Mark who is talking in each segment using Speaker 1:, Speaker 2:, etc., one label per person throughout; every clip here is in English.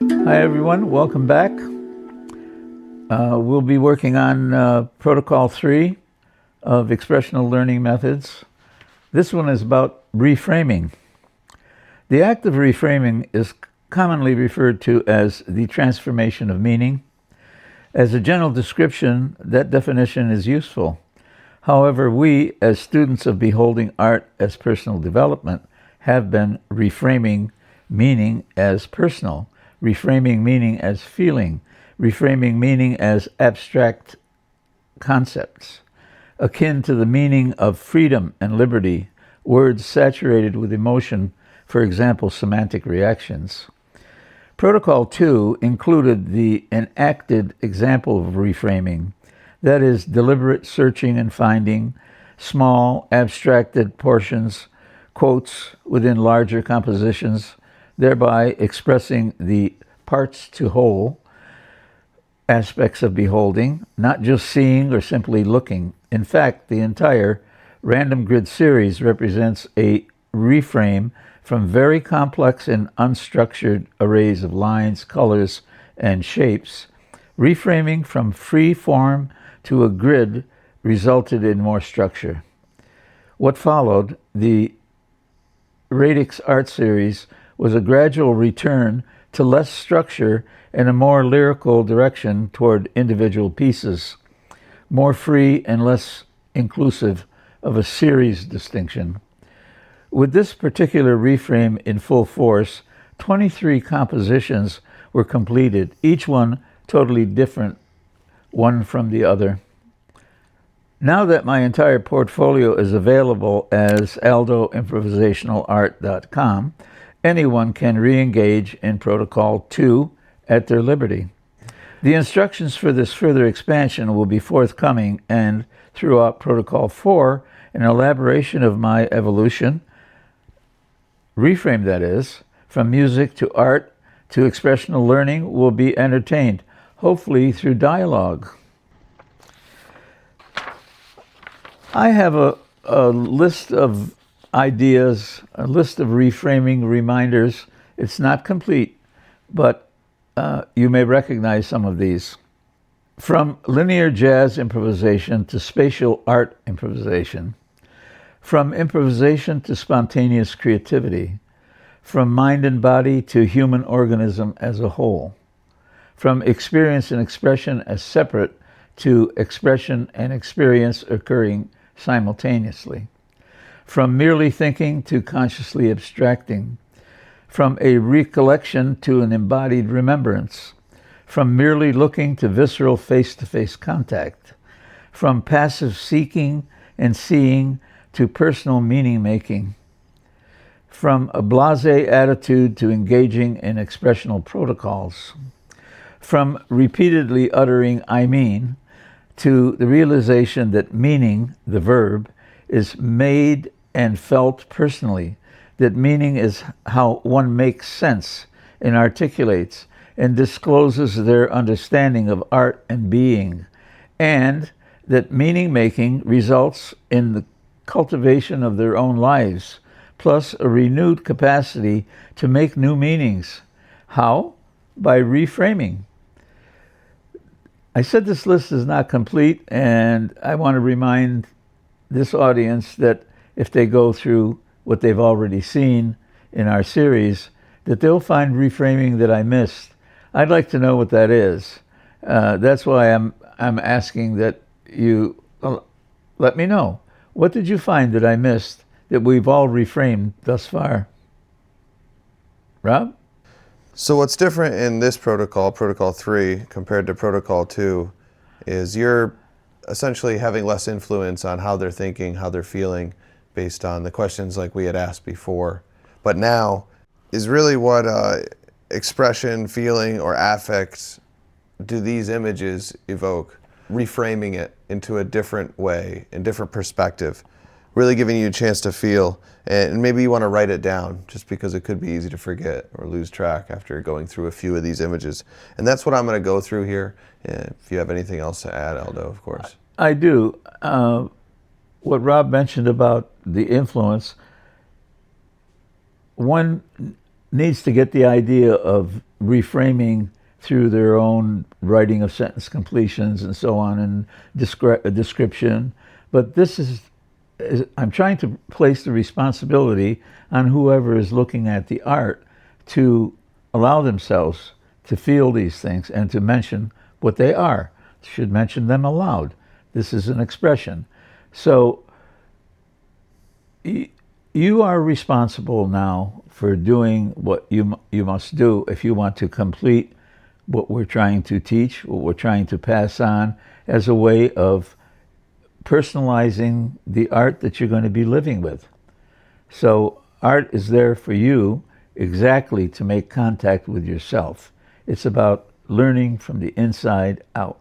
Speaker 1: Hi everyone, welcome back. We'll be working on Protocol 3 of Expressional Learning Methods. This one is about reframing. The act of reframing is commonly referred to as the transformation of meaning. As a general description, that definition is useful. However, we, as students of beholding art as personal development, have been reframing meaning as personal, reframing meaning as feeling, reframing meaning as abstract concepts, akin to the meaning of freedom and liberty, words saturated with emotion, for example, semantic reactions. Protocol 2 included the enacted example of reframing, that is, deliberate searching and finding, small, abstracted portions, quotes within larger compositions, thereby expressing the parts to whole aspects of beholding, not just seeing or simply looking. In fact, the entire random grid series represents a reframe from very complex and unstructured arrays of lines, colors, and shapes. Reframing from free form to a grid resulted in more structure. What followed, the Radix Art Series, was a gradual return to less structure and a more lyrical direction toward individual pieces, more free and less inclusive of a series distinction. With this particular reframe in full force, 23 compositions were completed, each one totally different, one from the other. Now that my entire portfolio is available as aldoimprovisationalart.com, anyone can re-engage in Protocol 2 at their liberty. The instructions for this further expansion will be forthcoming, and throughout Protocol 4, an elaboration of my evolution, reframe that is, from music to art to expressional learning will be entertained, hopefully through dialogue. I have a list of ideas, a list of reframing reminders. It's not complete, but you may recognize some of these. From linear jazz improvisation to spatial art improvisation, from improvisation to spontaneous creativity, from mind and body to human organism as a whole, from experience and expression as separate to expression and experience occurring simultaneously, from merely thinking to consciously abstracting, from a recollection to an embodied remembrance, from merely looking to visceral face-to-face contact, from passive seeking and seeing to personal meaning-making, from a blasé attitude to engaging in expressional protocols, from repeatedly uttering "I mean" to the realization that meaning, the verb, is made and felt personally, that meaning is how one makes sense and articulates and discloses their understanding of art and being, and that meaning-making results in the cultivation of their own lives, plus a renewed capacity to make new meanings. How? By reframing. I said this list is not complete, and I want to remind this audience that if they go through what they've already seen in our series, that they'll find reframing that I missed. I'd like to know what that is. That's why I'm asking that you let me know. What did you find that I missed that we've all reframed thus far? Rob?
Speaker 2: So what's different in this protocol, Protocol 3, compared to Protocol 2, is you're essentially having less influence on how they're thinking, how they're feeling, based on the questions like we had asked before. But now is really what expression, feeling, or affect do these images evoke, reframing it into a different way, in different perspective, really giving you a chance to feel, and maybe you want to write it down just because it could be easy to forget or lose track after going through a few of these images. And that's what I'm going to go through here. If you have anything else to add, Aldo, of course.
Speaker 1: I do. What Rob mentioned about the influence, one needs to get the idea of reframing through their own writing of sentence completions and so on, and description. But I'm trying to place the responsibility on whoever is looking at the art to allow themselves to feel these things and to mention what they are. Should mention them aloud. This is an expression. So you are responsible now for doing what you must do if you want to complete what we're trying to teach, what we're trying to pass on, as a way of personalizing the art that you're going to be living with. So art is there for you exactly to make contact with yourself. It's about learning from the inside out.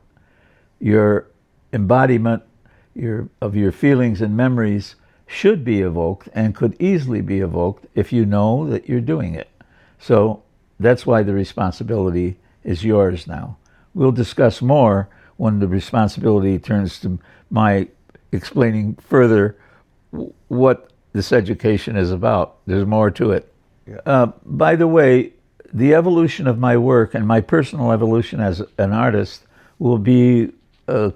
Speaker 1: Your embodiment of your feelings and memories should be evoked and could easily be evoked if you know that you're doing it. So that's why the responsibility is yours now. We'll discuss more when the responsibility turns to my explaining further what this education is about. There's more to it.
Speaker 2: Yeah.
Speaker 1: By the way, the evolution of my work and my personal evolution as an artist will be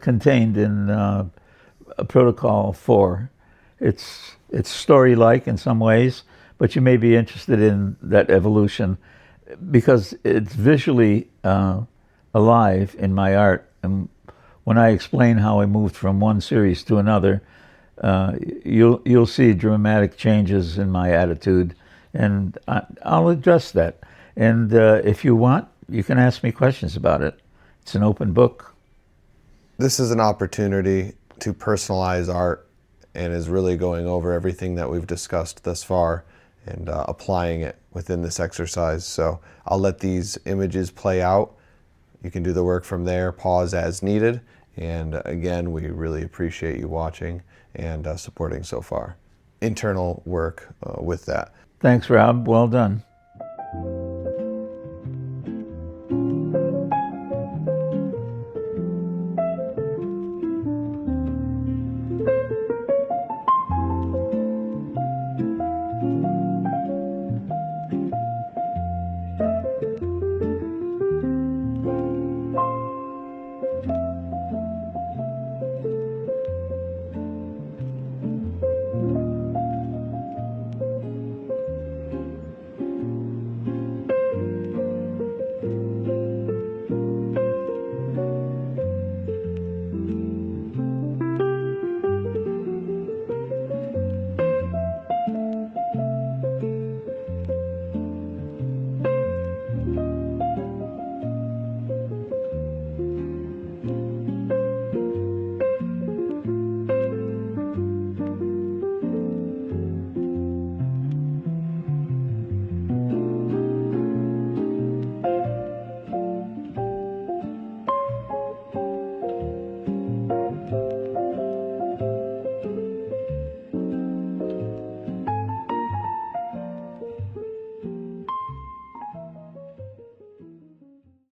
Speaker 1: contained in Protocol 4. It's story-like in some ways, but you may be interested in that evolution because it's visually alive in my art. And when I explain how I moved from one series to another, you'll see dramatic changes in my attitude, and I'll address that. And if you want, you can ask me questions about it. It's an open book.
Speaker 2: This is an opportunity to personalize art and is really going over everything that we've discussed thus far and applying it within this exercise. So I'll let these images play out. You can do the work from there, pause as needed. And again, we really appreciate you watching and supporting so far. Internal work with that.
Speaker 1: Thanks, Rob. Well done.